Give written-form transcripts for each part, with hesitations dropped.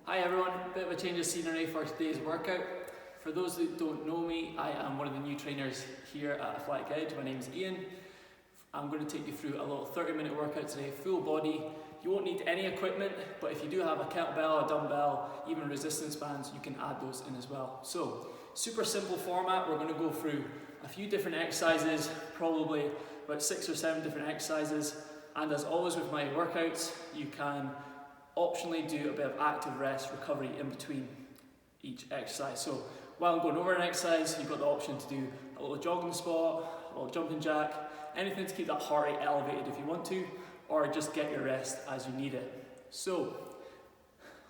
Hi everyone, bit of a change of scenery for today's workout. For those that don't know me, I am one of the new trainers here at Athletic Edge. My name is Iain. I'm going to take you through a little 30-minute workout today, full body. You won't need any equipment, but if you do have a kettlebell, a dumbbell, even resistance bands, you can add those in as well. So, super simple format. We're going to go through a few different exercises, probably about 6 or 7 different exercises. And as always with my workouts, you can optionally do a bit of active rest recovery in between each exercise. So while I'm going over an exercise, you've got the option to do a little jogging spot, a little jumping jack, anything to keep that heart rate elevated if you want to, or just get your rest as you need it. So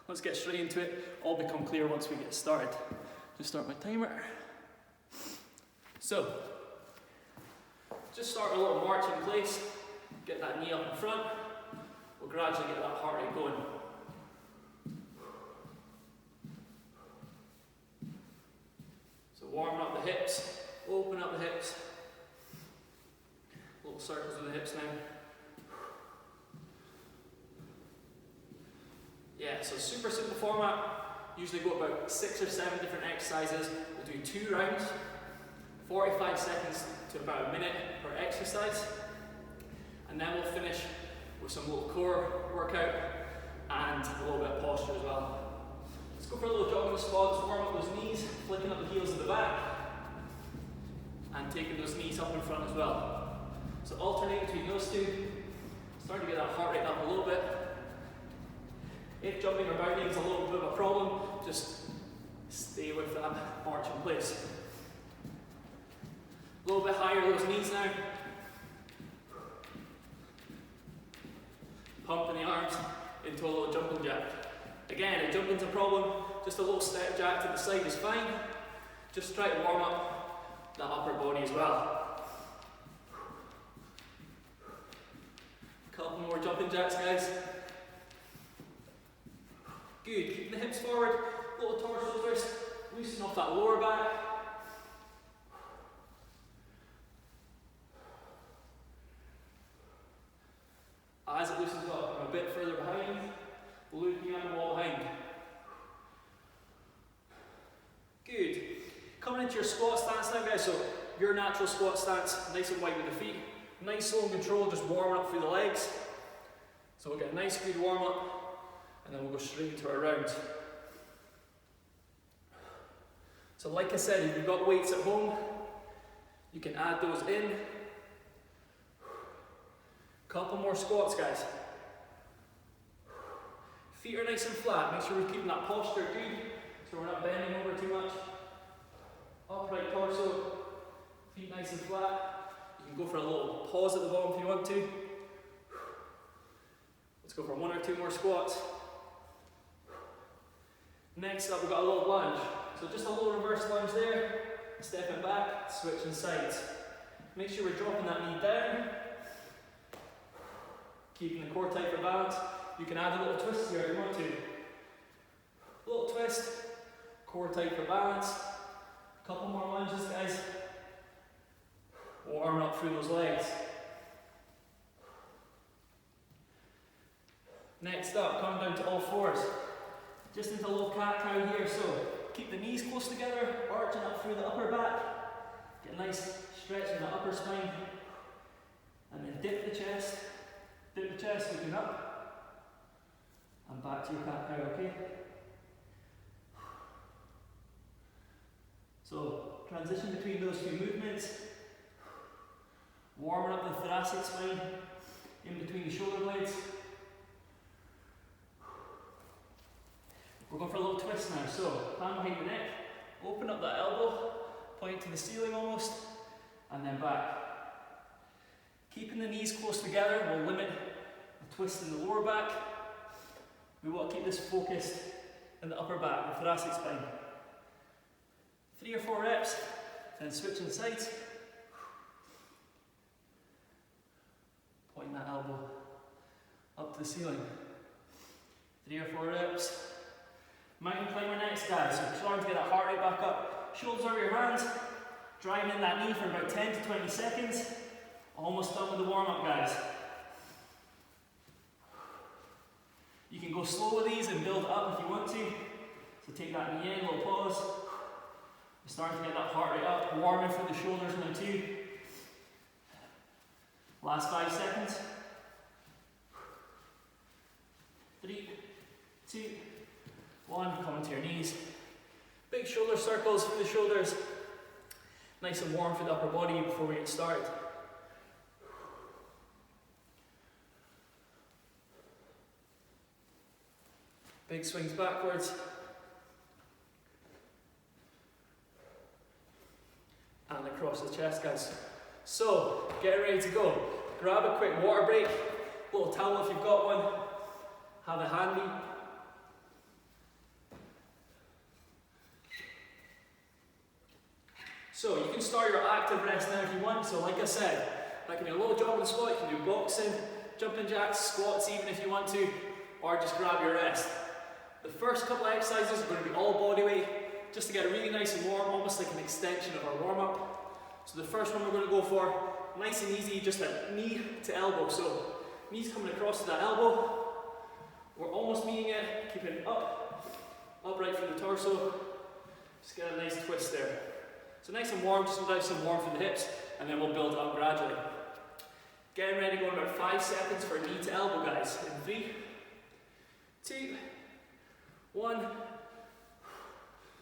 let's get straight into it. All become clear once we get started. Just start my timer. So just start a little march in place, get that knee up in front. We'll gradually get that heart rate going. So warming up the hips, open up the hips. Little circles with the hips now. Yeah, so super simple format. Usually go about 6 or 7 different exercises. We'll do 2 rounds, 45 seconds to about a minute per exercise. And then we'll finish with some little core workout and a little bit of posture as well. Let's go for a little jogging spot. Let's warm up those knees, flicking up the heels at the back, and taking those knees up in front as well. So alternate between those two, starting to get that heart rate up a little bit. If jumping or bounding is a little bit of a problem, just stay with that march in place. A little bit higher those knees now. Pumping the arms into a little jumping jack. Again, if jumping's a problem, just a little step jack to the side is fine. Just try to warm up the upper body as well. Couple more jumping jacks, guys. Good, keep the hips forward, little torso twist, loosen off that lower back. As it loosens up, I'm a bit further behind, looking at the wall behind. Good. Coming into your squat stance now, guys. So your natural squat stance, nice and wide with the feet. Nice slow and control, just warming up through the legs. So we'll get a nice good warm up, and then we'll go straight into our rounds. So like I said, if you've got weights at home, you can add those in. Couple more squats, guys. Feet are nice and flat. Make sure we're keeping that posture good, so we're not bending over too much. Upright torso, feet nice and flat. You can go for a little pause at the bottom if you want to. Let's go for 1 or 2 more squats. Next up, we've got a little lunge. So just a little reverse lunge there. Stepping back, switching sides. Make sure we're dropping that knee down. Keeping the core tight for balance. You can add a little twist here if you want to. Little twist, core tight for balance. Couple more lunges, guys. Warming up through those legs. Next up, coming down to all fours. Just into a little cat-cow here, so keep the knees close together, arching up through the upper back. Get a nice stretch in the upper spine. And then dip the chest. Dip the chest, looking up, and back to your cat-cow, okay? So, transition between those 2 movements, warming up the thoracic spine, in between the shoulder blades. We're going for a little twist now, so hand behind the neck, open up that elbow, point to the ceiling almost, and then back. Keeping the knees close together will limit the twist in the lower back. We want to keep this focused in the upper back, the thoracic spine. 3 or 4 reps, then switching sides. Point that elbow up to the ceiling. 3 or 4 reps. Mountain climber next, guys. So starting to get that heart rate back up. Shoulders over your hands. Driving in that knee for about 10 to 20 seconds. Almost done with the warm-up, guys. You can go go slow with these and build up if you want to. So take that knee in, little pause. You're starting to get that heart rate up, warming through the shoulders now too. Last 5 seconds. 3, 2, 1, come into your knees. Big shoulder circles through the shoulders. Nice and warm for the upper body before we get started. Big swings backwards. And across the chest, guys. So, get ready to go. Grab a quick water break. Little towel if you've got one. Have it handy. So you can start your active rest now if you want. So like I said, that can be a little jogging squat, you can do boxing, jumping jacks, squats even if you want to, or just grab your rest. The first couple of exercises are going to be all body weight, just to get really nice and warm, almost like an extension of our warm up. So the first one we're going to go for, nice and easy, just a knee to elbow. So knees coming across to that elbow. We're almost meeting it, keeping it upright from the torso. Just get a nice twist there. So nice and warm, just nice and warm from the hips, and then we'll build up gradually. Getting ready, going about 5 seconds for knee to elbow, guys. In 3, 2, 1.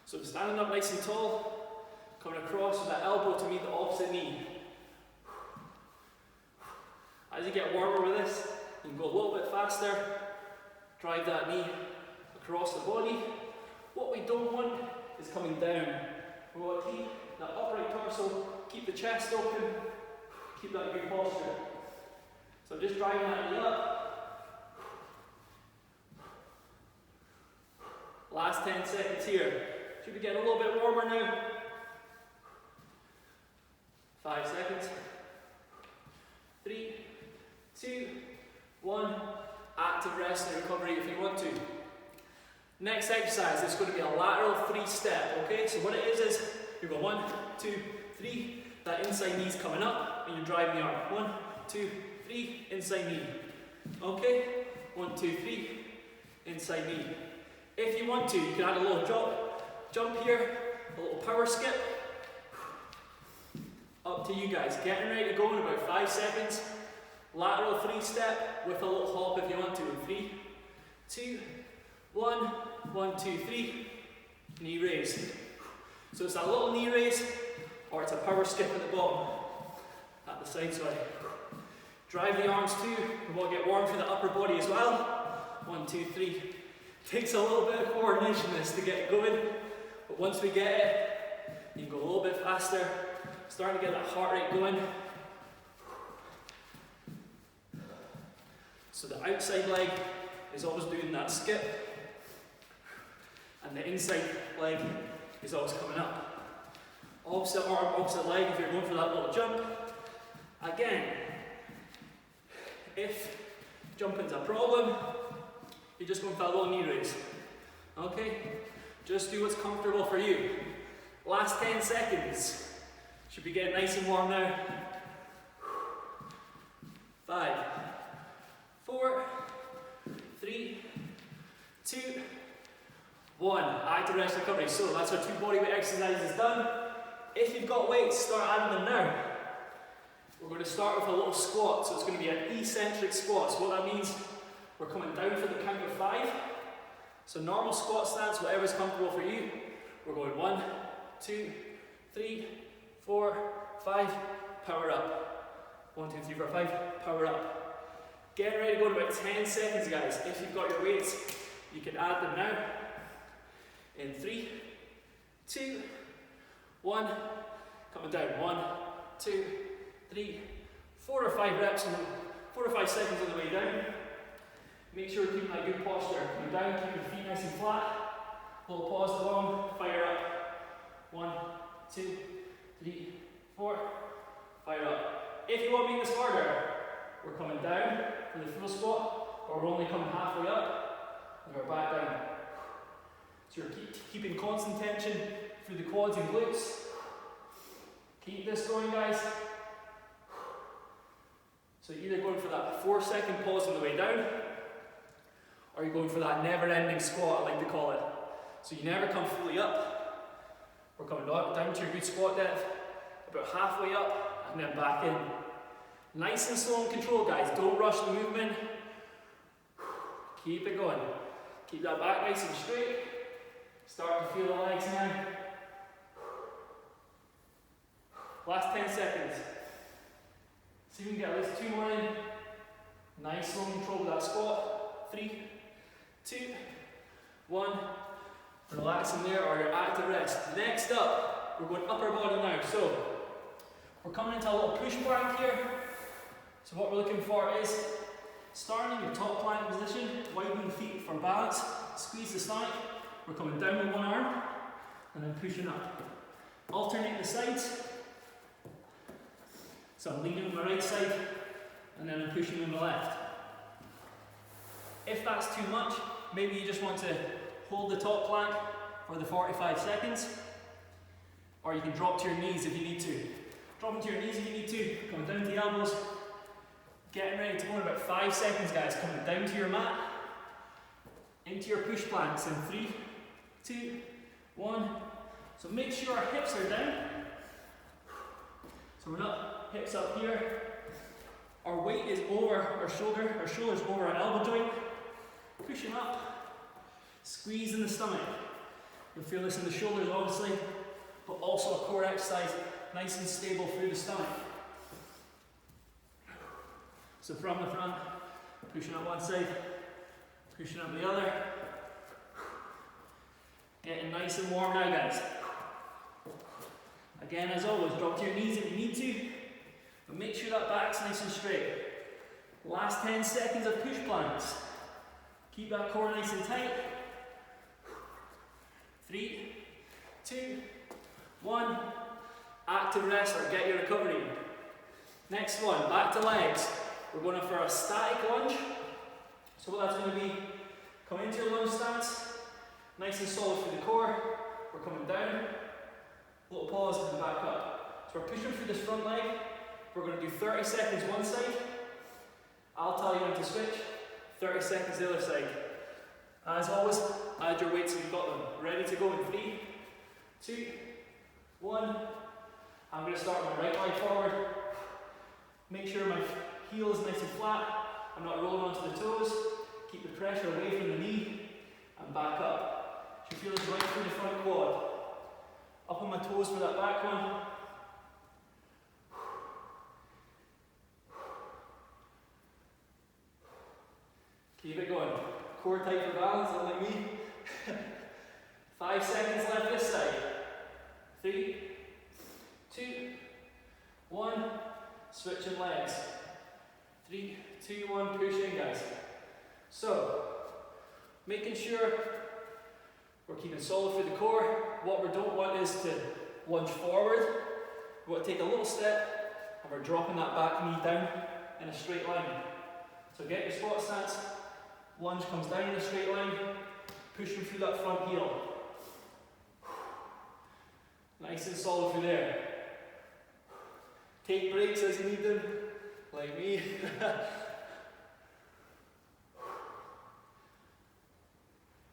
So standing up nice and tall, coming across with that elbow to meet the opposite knee. As you get warmer with this, you can go a little bit faster. Drive that knee across the body. What we don't want is coming down. We want to keep that upright torso, keep the chest open, keep that good posture. So just driving that knee up. Last 10 seconds here. Should be getting a little bit warmer now. 5 seconds. 3, 2, 1. Active rest and recovery if you want to. Next exercise is going to be a lateral 3-step, okay? So what it is you go 1, 2, 3, that inside knee's coming up and you're driving the arm. 1, 2, 3, inside knee. Okay? 1, 2, 3, inside knee. If you want to, you can add a little jump here, a little power skip. Up to you guys. Getting ready to go in about 5 seconds. Lateral 3-step with a little hop if you want to. In 3, 2, 1, 1, 2, 3. Knee raise. So it's a little knee raise, or it's a power skip at the bottom, at the side side. Drive the arms too. We want to get warm for the upper body as well. 1, 2, 3. Takes a little bit of coordination this to get it going, but once we get it, you can go a little bit faster. Starting to get that heart rate going. So the outside leg is always doing that skip, and the inside leg is always coming up. Opposite arm, opposite leg if you're going for that little jump. Again, if jumping's a problem, you're just going for that little knee raise. Okay? Just do what's comfortable for you. Last 10 seconds. Should be getting nice and warm now. 5, 4, 3, 2, 1. Active rest recovery. So that's our 2 bodyweight exercises done. If you've got weights, start adding them now. We're going to start with a little squat. So it's going to be an eccentric squat. So what that means, we're coming down for the count of 5. So normal squat stance, whatever's comfortable for you. We're going 1, 2, 3, 4, 5, power up. 1, 2, 3, 4, 5, power up. Get ready to go in about 10 seconds, guys. If you've got your weights, you can add them now. In 3, 2, 1, coming down. 1, 2, 3, 4 or 5 reps, and 4 or 5 seconds on the way down. Make sure you're keeping that good posture. Coming down, keep your feet nice and flat. Little pause along, fire up. 1, 2, 3, 4, fire up. If you want to make this harder, we're coming down for the full squat, or we're only coming halfway up, and we're back down. So you're keeping constant tension through the quads and glutes. Keep this going, guys. So either going for that 4-second pause on the way down, Or are you going for that never-ending squat, I like to call it? So you never come fully up. We're coming down to your good squat depth, about halfway up, and then back in. Nice and slow and controlled, guys. Don't rush the movement. Keep it going. Keep that back nice and straight. Start to feel the legs now. Last 10 seconds. See if we can get at least 2 more in. Nice, slow and controlled with that squat. 3, 2, 1. Relaxing there, or your active rest. Next up, we're going upper body now. So, we're coming into a little push plank here. So what we're looking for is starting in your top plank position, widening the feet for balance, squeeze the stomach. We're coming down with one arm, and then pushing up. Alternate the sides. So I'm leaning on my right side, and then I'm pushing on the left. If that's too much, maybe you just want to hold the top plank for the 45 seconds, or you can drop to your knees if you need to. Drop to your knees if you need to, come down to the elbows. Getting ready to go in about 5 seconds, guys. Coming down to your mat, into your push planks in 3, 2, 1. So make sure our hips are down. So we're not hips up here. Our weight is over our shoulders over our elbow joint. Pushing up, squeezing the stomach. You'll feel this in the shoulders, obviously, but also a core exercise, nice and stable through the stomach. So from the front, pushing up one side, pushing up the other. Getting nice and warm now, guys. Again, as always, drop to your knees if you need to, but make sure that back's nice and straight. Last 10 seconds of push planks. Keep that core nice and tight. 3, 2, 1. Active rest or get your recovery. Next one, back to legs. We're going for a static lunge. So what that's going to be, come into your lunge stance, nice and solid through the core. We're coming down, little pause and back up. So we're pushing through this front leg. We're going to do 30 seconds one side. I'll tell you when to switch. 30 seconds the other side. As always, add your weights if you've got them. Ready to go in 3, 2, 1. I'm going to start my right leg forward. Make sure my heel is nice and flat. I'm not rolling onto the toes. Keep the pressure away from the knee and back up. Should feel this right through the front quad. Up on my toes for that back one. Keep it going. Core tight for balance, unlike me. 5 seconds left this side. 3, 2, 1. Switching legs. 3, 2, 1. Push in, guys. So, making sure we're keeping solid through the core. What we don't want is to lunge forward. We want to take a little step and we're dropping that back knee down in a straight line. So get your squat stance. Lunge comes down in a straight line, pushing through that front heel. Nice and solid through there. Take breaks as you need them, like me.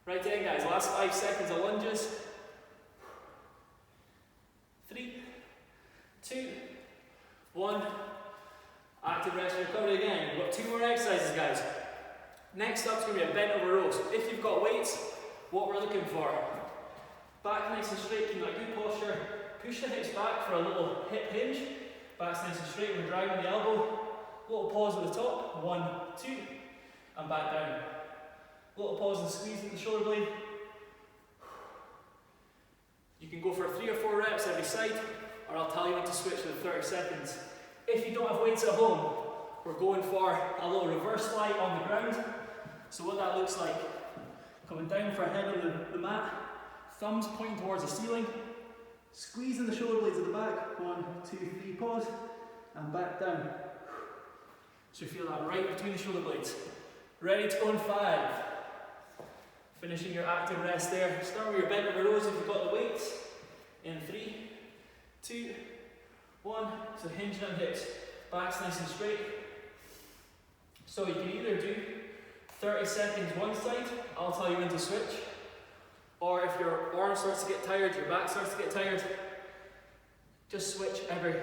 Right then, guys, last 5 seconds of lunges. 3, 2, 1. Active rest and recovery again. We've got 2 more exercises, guys. Next up is going to be a bent over row. So if you've got weights, what we're looking for. Back nice and straight, keep that good posture. Push the hips back for a little hip hinge. Back's nice and straight, we're driving the elbow. Little pause at the top. 1, 2, and back down. Little pause and squeeze at the shoulder blade. You can go for 3 or 4 reps every side, or I'll tell you when to switch in 30 seconds. If you don't have weights at home, we're going for a little reverse fly on the ground. So what that looks like, coming down for a head on the mat, thumbs pointing towards the ceiling, squeezing the shoulder blades at the back, 1, 2, 3, pause, and back down. So you feel that right between the shoulder blades. Ready to go in 5. Finishing your active rest there. Start with your bent over rows if you've got the weights. In 3, 2, 1. So hinging on hips. Back's nice and straight. So you can either do 30 seconds one side, I'll tell you when to switch. Or if your arm starts to get tired, your back starts to get tired, just switch every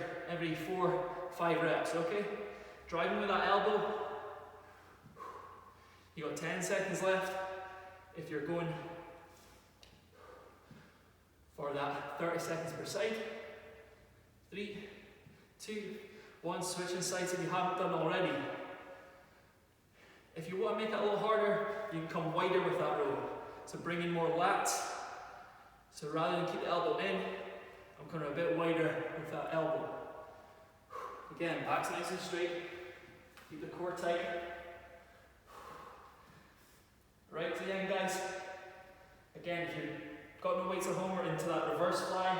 4-5 reps, okay? Driving with that elbow. You got 10 seconds left if you're going for that 30 seconds per side. 3, 2, 1, switching sides if you haven't done already. If you want to make it a little harder, you can come wider with that row. So bring in more lats. So rather than keep the elbow in, I'm coming a bit wider with that elbow. Again, back's nice and straight. Keep the core tight. Right to the end, guys. Again, if you've got no weights at home, we're into that reverse fly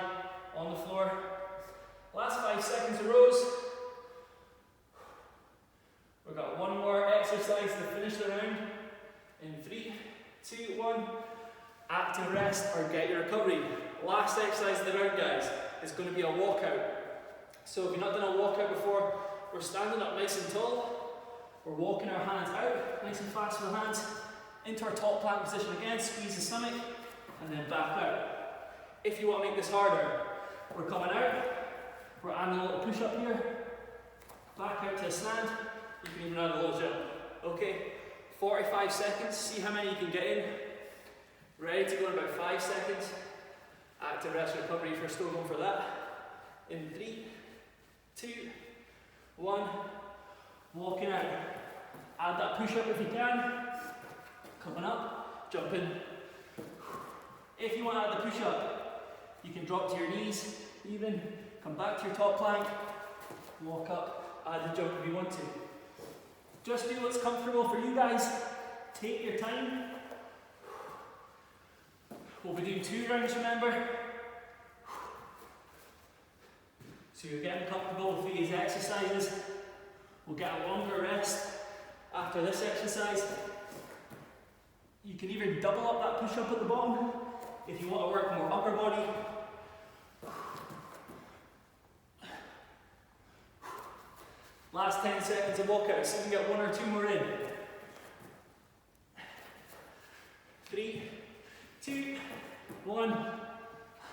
on the floor. Last 5 seconds of rows. We've got one more exercise to finish the round. In 3, 2, 1. Active rest or get your recovery. Last exercise of the round, guys, is going to be a walkout. So if you've not done a walkout before, we're standing up nice and tall. We're walking our hands out, nice and fast with the hands, into our top plank position again, squeeze the stomach, and then back out. If you want to make this harder, we're coming out, we're adding a little push up here, back out to a stand, you can even add a little jump. Okay, 45 seconds, see how many you can get in. Ready to go in about 5 seconds. Active rest recovery if you're still going for that. In 3, 2, 1, walking out. Add that push up if you can. Coming up, jump in. If you want to add the push up, you can drop to your knees, even come back to your top plank, walk up, add the jump if you want to. Just do what's comfortable for you guys. Take your time. We'll be doing 2 rounds, remember. So you're getting comfortable with these exercises. We'll get a longer rest after this exercise. You can even double up that push up at the bottom if you want to work more upper body. Last 10 seconds of walkout, so you can get 1 or 2 more in. 3, 2, 1,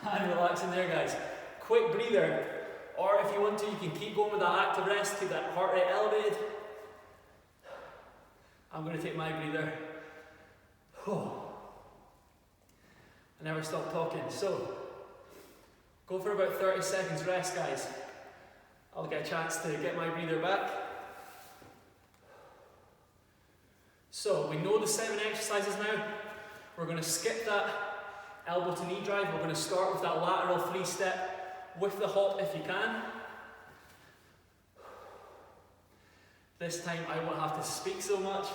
and relax in there, guys. Quick breather, or if you want to, you can keep going with that active rest, keep that heart rate elevated. I'm going to take my breather. I never stop talking. So, go for about 30 seconds rest, guys. I'll get a chance to get my breather back. So, we know the 7 exercises now. We're going to skip that elbow to knee drive. We're going to start with that lateral 3-step with the hop if you can. This time I won't have to speak so much,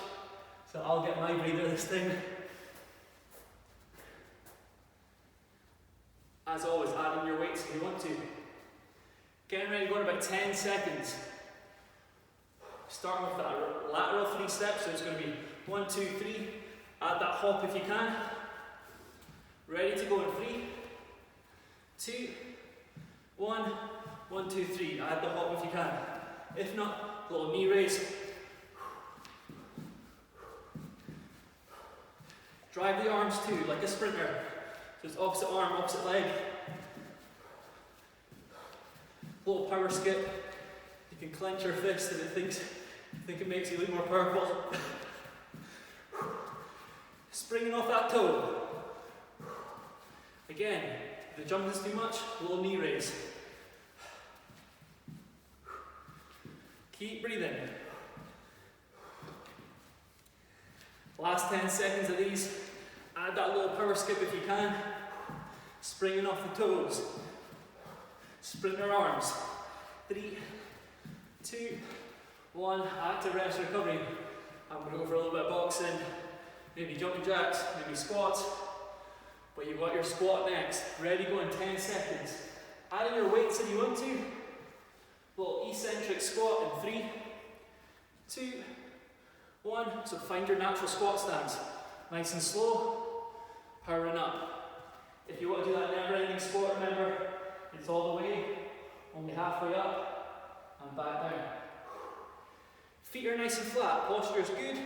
so I'll get my breather this time. As always, add in your weights if you want to. Getting ready to go in about 10 seconds. Starting with that lateral 3-step, so it's going to be 1, 2, 3. Add that hop if you can. Ready to go in 3, 2, 1, 1, 2, 3. Add the hop if you can. If not, little knee raise. Drive the arms too, like a sprinter. So it's opposite arm, opposite leg. Little power skip. You can clench your fist if it think it makes you look more powerful. Springing off that toe. Again, if the jump is too much, a little knee raise. Keep breathing. Last 10 seconds of these. Add that little power skip if you can. Springing off the toes. Sprinter arms. 3, 2, 1. Active rest recovery. I'm going to go for a little bit of boxing. Maybe jumping jacks, maybe squats. But you've got your squat next. Ready, go in 10 seconds. Add in your weights if you want to. Little eccentric squat in 3, 2, 1. So find your natural squat stance. Nice and slow. Powering up. If you want to do that never-ending squat, remember, it's all the way, only halfway up, and back down. Feet are nice and flat, posture is good.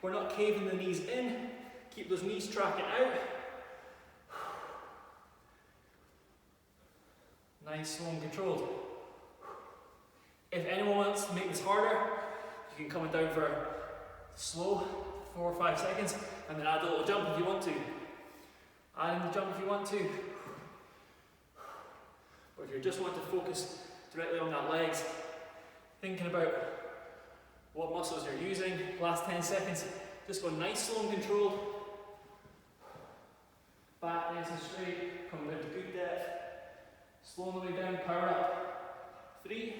We're not caving the knees in. Keep those knees tracking out. Nice, slow and controlled. If anyone wants to make this harder, you can come down for slow, 4 or 5 seconds, and then add a little jump if you want to. Add in the jump if you want to. Or if you just want to focus directly on that legs, thinking about what muscles you're using, last 10 seconds, just go nice, slow and controlled. Back nice and straight, coming down to good depth. Slow the way down, power up. 3,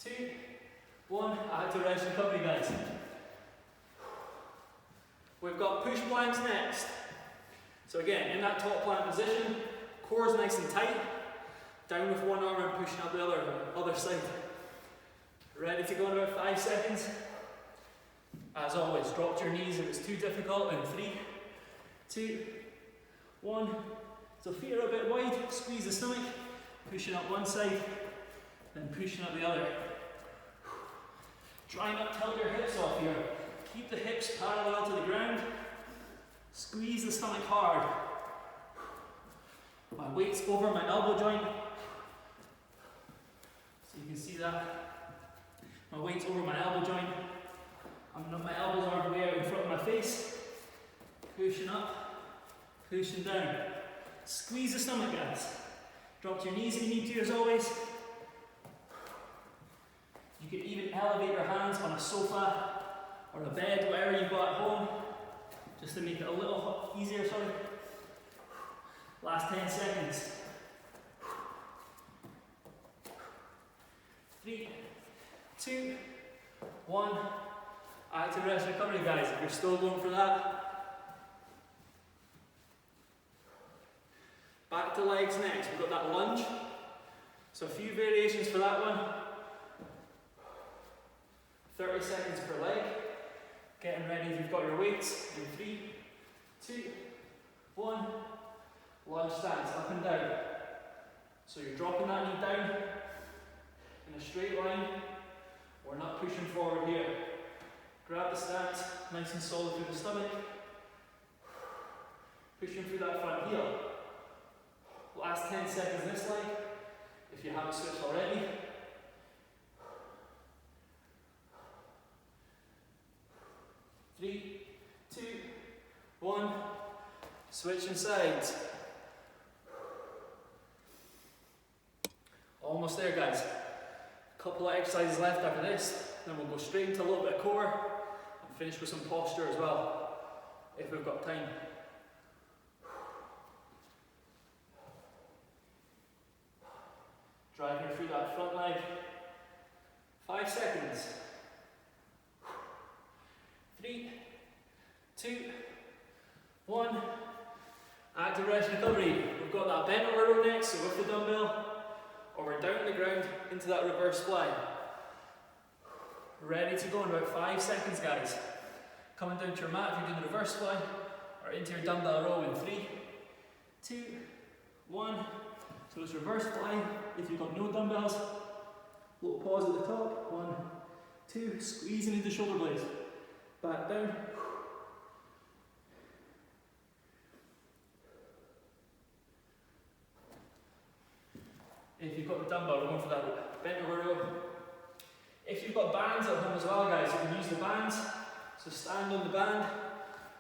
2, 1, active rest recovery, guys. We've got push planks next. So again, in that top plank position, core is nice and tight. Down with one arm and pushing up the other side. Ready to go in about 5 seconds. As always, drop to your knees if it's too difficult. In 3, 2, 1. So feet are a bit wide, squeeze the stomach, pushing up one side, then pushing up the other. Try not to tilt your hips off here. Keep the hips parallel to the ground. Squeeze the stomach hard. My weight's over my elbow joint. So you can see that. My weight's over my elbow joint. My elbows are way out in front of my face. Pushing up, pushing down. Squeeze the stomach, guys. Drop to your knees if you need to, as always. You can even elevate your hands on a sofa or a bed, whatever you've got at home, just to make it a little easier, sorry. Last 10 seconds. 3, 2, 1. Active rest recovery, guys, if you're still going for that. Back to legs next. We've got that lunge. So a few variations for that one. 30 seconds per leg. Getting ready if you've got your weights. In 3, 2, 1. Lunge stance, up and down. So you're dropping that knee down in a straight line. We're not pushing forward here. Grab the stance, nice and solid through the stomach. Pushing through that front heel. Last 10 seconds this leg, if you haven't switched already. Three, 2, 1. Switching sides. Almost there, guys. A couple of exercises left after this, then we'll go straight into a little bit of core and finish with some posture as well, if we've got time. Driving through that front leg. 5 seconds. 3, 2, 1. Active rest recovery. We've got that bent over row next, so with the dumbbell, or we're down on the ground into that reverse fly. Ready to go in about 5 seconds, guys. Coming down to your mat if you're doing the reverse fly, or into your dumbbell row in 3, 2, 1. So it's reverse fly if you've got no dumbbells. Little pause at the top. 1, 2. Squeezing into the shoulder blades. Back down. If you've got the dumbbell, we're going for that bent over row. If you've got bands at home as well, guys, you can use the bands. So stand on the band,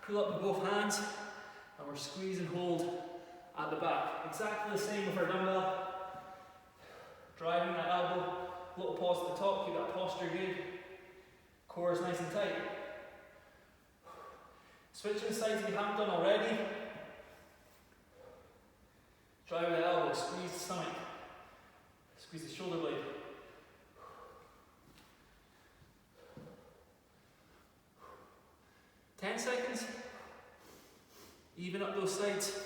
pull up with both hands, and we're squeeze and hold at the back. Exactly the same with our dumbbell. Driving that elbow, little pause at the top, keep that posture good. Core is nice and tight. Switching sides if you haven't done already. Drive with the elbow, squeeze the stomach, squeeze the shoulder blade. Ten seconds. Even up those sides.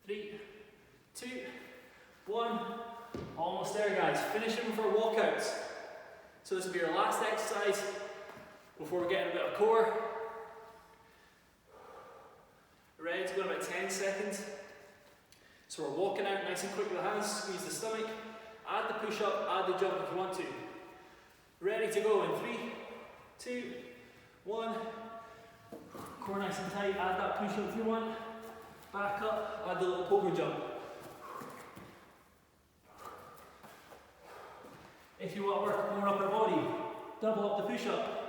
3, 2, 1. Almost there, guys. Finishing with our walkouts. So this will be our last exercise before we get in a bit of core. Ready to go in about 10 seconds. So we're walking out nice and quick with the hands, squeeze the stomach, add the push up, add the jump if you want to. Ready to go in 3, 2, 1. Core nice and tight, add that push up if you want. Back up, add the little pogo jump. If you want to work more upper body, double up the push up.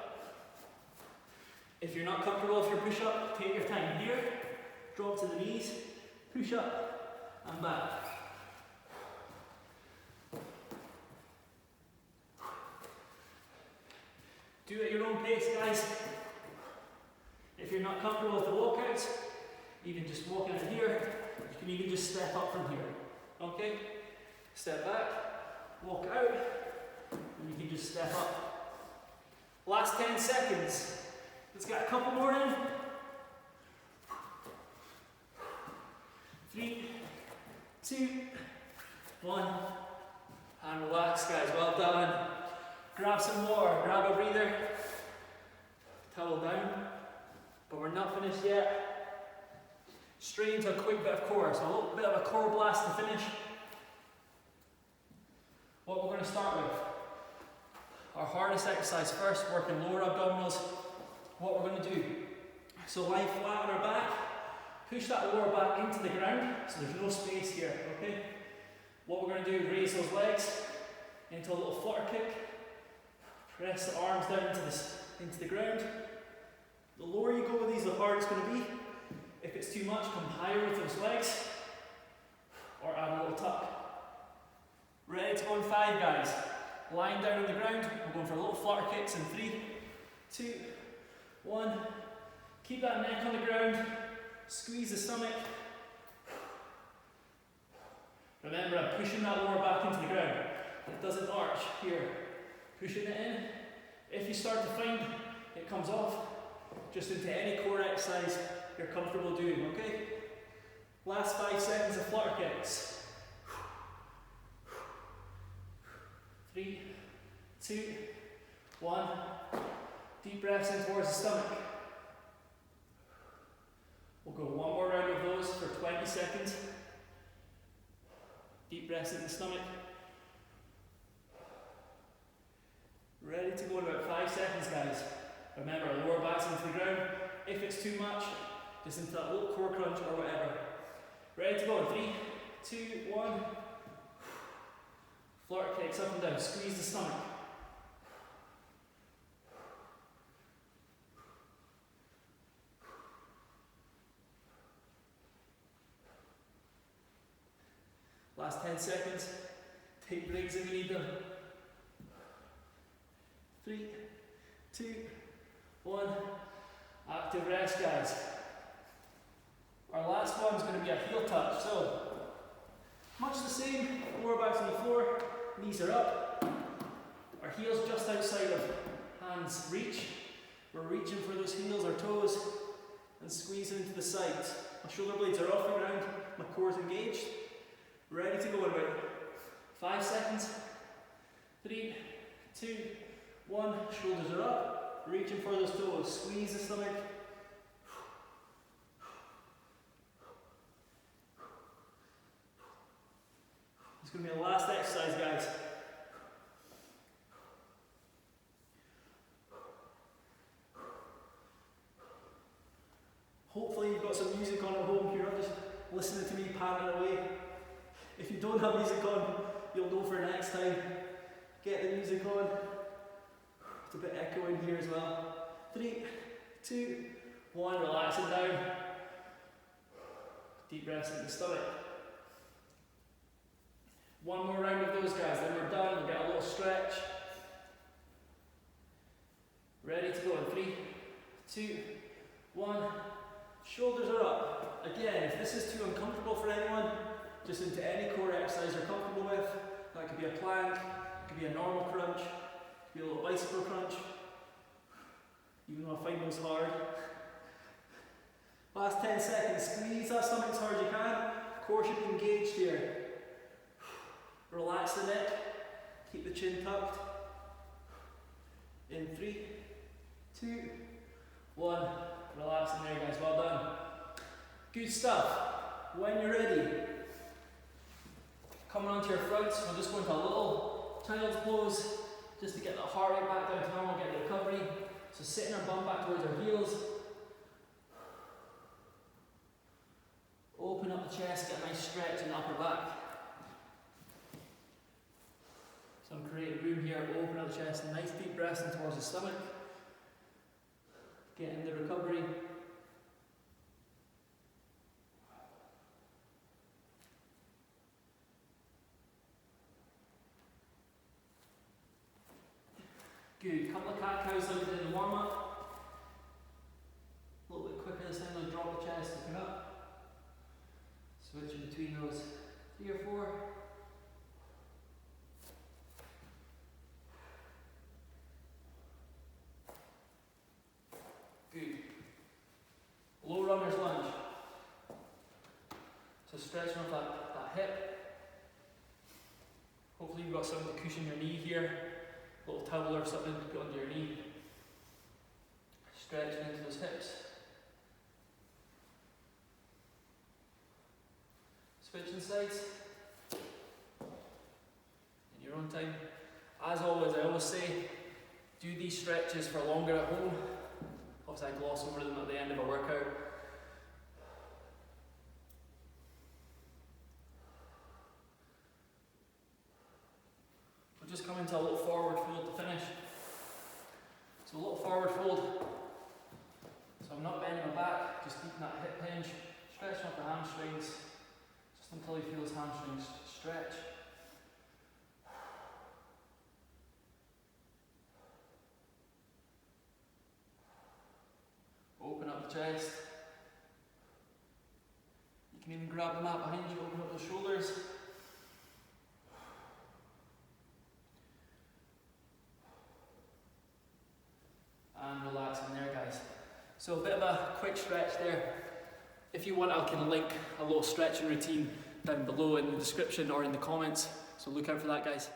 If you're not comfortable with your push up, take your time here, drop to the knees, push up and back. Do it at your own pace, guys. If you're not comfortable with the walkouts, even just walking out here, you can even just step up from here. Okay? Step back, walk out, and you can just step up. Last 10 seconds. Let's get a couple more in. 3, 2, 1. And relax, guys. Well done. Grab some water, grab a breather. Towel down. But we're not finished yet. Straight into a quick bit of core. So a little bit of a core blast to finish. What we're going to start with. Our hardest exercise first, working lower abdominals. What we're going to do. So lie flat on our back. Push that lower back into the ground. So there's no space here, okay? What we're going to do, raise those legs into a little flutter kick. Press the arms down into the ground. The lower you go with these, the harder it's going to be. If it's too much, come higher with those legs. Or add a little tuck. Ready to go in 5, guys. Lying down on the ground. We're going for little flutter kicks in 3, 2, 1. Keep that neck on the ground. Squeeze the stomach. Remember, I'm pushing that lower back into the ground. It doesn't arch here. Pushing it in. If you start to find it comes off, just into any core exercise you're comfortable doing, okay? Last 5 seconds of flutter kicks. 3, 2, 1. Deep breaths in towards the stomach. We'll go one more round of those for 20 seconds. Deep breaths in the stomach. Ready to go in about 5 seconds, guys. Remember, lower back's into the ground. If it's too much, just into that little core crunch or whatever. Ready to go in 3, 2, 1. Flutter kicks up and down. Squeeze the stomach. Last 10 seconds. Take breaks if you need them. 3, 2, 1. Active rest, guys. Our last one is going to be a heel touch. So, much the same. Lower back's on the floor. Knees are up. Our heels just outside of hands reach. We're reaching for those heels or toes and squeezing into the sides. My shoulder blades are off the ground. My core's engaged. Ready to go in about 5 seconds. 3, 2, 1. Shoulders are up. Reaching for those toes. Squeeze the stomach. It's going to be the last exercise, guys. Hopefully you've got some music on at home. You're not just listening to me panting away. If you don't have music on, you'll know for next time. Get the music on. It's a bit echo in here as well. 3, 2, 1. Relaxing down. Deep breaths into the stomach. One more round of those, guys, then we're done. We'll get a little stretch. Ready to go in 3, 2, 1. Shoulders are up. Again, if this is too uncomfortable for anyone, just into any core exercise you're comfortable with. That could be a plank, it could be a normal crunch, it could be a little bicycle crunch. Even though I find those hard. Last 10 seconds, squeeze that stomach as hard as you can. Core should be engaged here. Relax the neck, keep the chin tucked. In 3, 2, 1. Relax in there, guys, well done. Good stuff. When you're ready, coming onto your fronts, we'll just go into a little child's pose. just to get the heart rate back down to normal, get the recovery. So sitting our bum back towards our heels. Open up the chest, get a nice stretch in the upper back. So I'm creating room here, open up the chest, nice deep breaths in towards the stomach. Get in the recovery. Good, couple of cat-cows like we did in the warm-up. A little bit quicker this time, though, drop the chest, open up. Switching between those 3 or 4. Good. Low runner's lunge. So stretching off that hip. Hopefully you've got something to cushion your knee here. A little towel or something to put under your knee. Stretching into those hips. Switching sides. In your own time. As always, I always say, do these stretches for longer at home. Obviously I gloss over them at the end of a workout. We'll just come into a little forward fold to finish. So a little forward fold. So I'm not bending my back, just keeping that hip hinge, stretching up the hamstrings, just until you feel those hamstrings stretch. Open up the chest. You can even grab the mat behind you, open up those shoulders. And relax in there, guys. So a bit of a quick stretch there. If you want, I can link a little stretching routine down below in the description or in the comments. So look out for that, guys.